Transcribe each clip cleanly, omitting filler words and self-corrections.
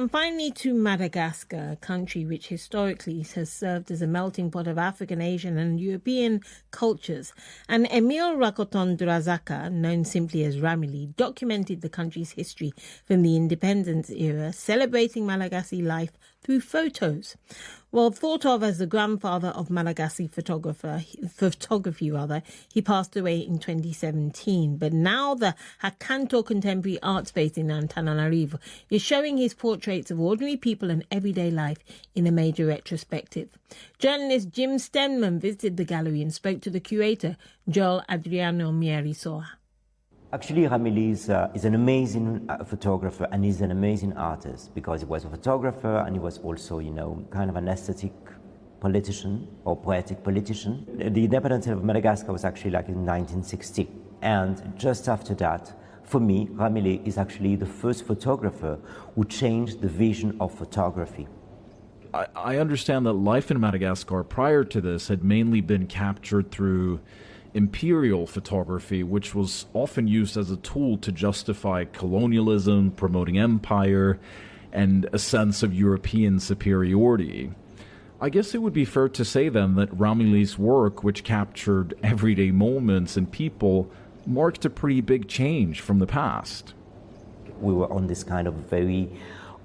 And finally to Madagascar, a country which historically has served as a melting pot of African, Asian and European cultures. And Emile Rakoton Durazaka, known simply as Ramili, documented the country's history from the independence era, celebrating Malagasy life through photos. Well, thought of as the grandfather of Malagasy photography, he passed away in 2017. But now the Hakanto Contemporary Art Space in Antananarivo is showing his portraits of ordinary people and everyday life in a major retrospective. Journalist Jim Stenman visited the gallery and spoke to the curator, Joel Adriano Mierisoa. Actually, Ramili is an amazing photographer, and he's an amazing artist because he was a photographer and he was also, kind of an aesthetic politician or poetic politician. The independence of Madagascar was actually like in 1960. And just after that, for me, Ramili is actually the first photographer who changed the vision of photography. I understand that life in Madagascar prior to this had mainly been captured through imperial photography, which was often used as a tool to justify colonialism, promoting empire, and a sense of European superiority. I guess it would be fair to say then that Ramili's work, which captured everyday moments and people, marked a pretty big change from the past. We were on this kind of very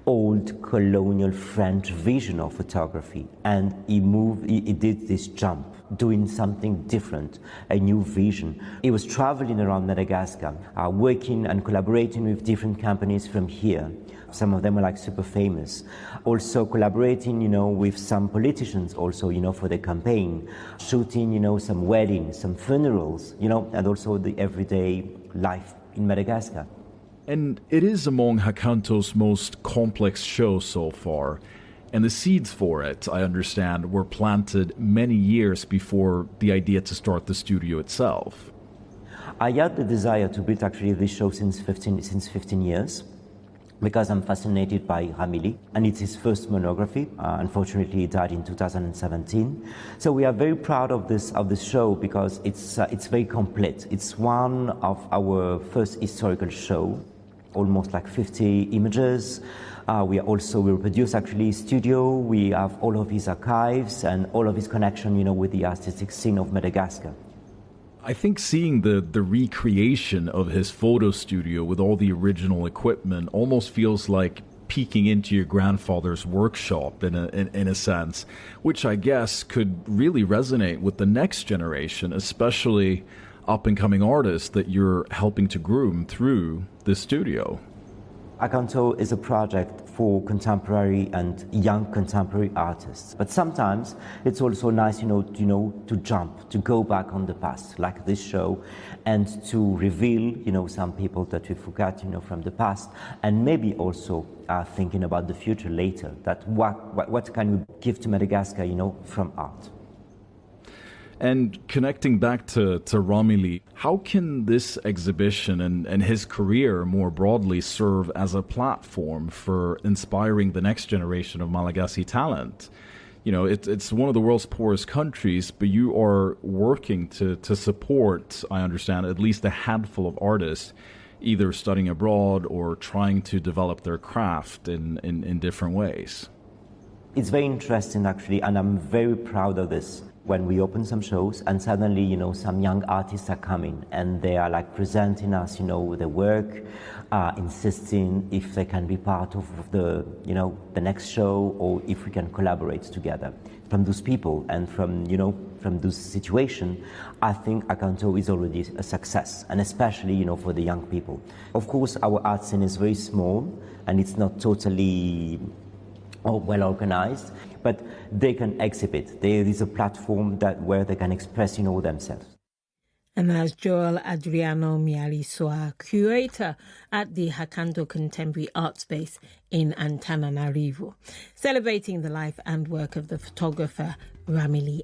old colonial French vision of photography, and he did this jump, doing something different, a new vision. He was traveling around Madagascar, working and collaborating with different companies from here. Some of them are like super famous. Also collaborating, with some politicians also, for the campaign, shooting, some weddings, some funerals, and also the everyday life in Madagascar. And it is among Hakanto's most complex shows so far. And the seeds for it, I understand, were planted many years before the idea to start the studio itself. I had the desire to build actually this show since 15 years, because I'm fascinated by Ramili, and it's his first monography. Unfortunately, he died in 2017. So we are very proud of this show because it's very complete. It's one of our first historical show, almost like 50 images. We reproduce actually his studio. We have all of his archives and all of his connection, with the artistic scene of Madagascar. I think seeing the recreation of his photo studio with all the original equipment almost feels like peeking into your grandfather's workshop in a sense, which I guess could really resonate with the next generation, especially up-and-coming artists that you're helping to groom through this studio. Hakanto is a project for contemporary and young contemporary artists. But sometimes it's also nice, to jump, to go back on the past, like this show, and to reveal, some people that we forgot, from the past, and maybe also thinking about the future later, that what can we give to Madagascar, from art. And connecting back to Ramili, how can this exhibition and his career more broadly serve as a platform for inspiring the next generation of Malagasy talent? It's one of the world's poorest countries, but you are working to support, I understand, at least a handful of artists, either studying abroad or trying to develop their craft in different ways. It's very interesting, actually, and I'm very proud of this. When we open some shows and suddenly, some young artists are coming and they are like presenting us, their work, insisting if they can be part of the next show or if we can collaborate together. From those people and from those situations, I think Hakanto is already a success, and especially, for the young people. Of course, our art scene is very small and it's not totally well organized, but they can exhibit. There is a platform where they can express, themselves. And that's Joel Adriano Mierisoa, curator at the Hakanto Contemporary Art Space in Antananarivo, celebrating the life and work of the photographer Ramili.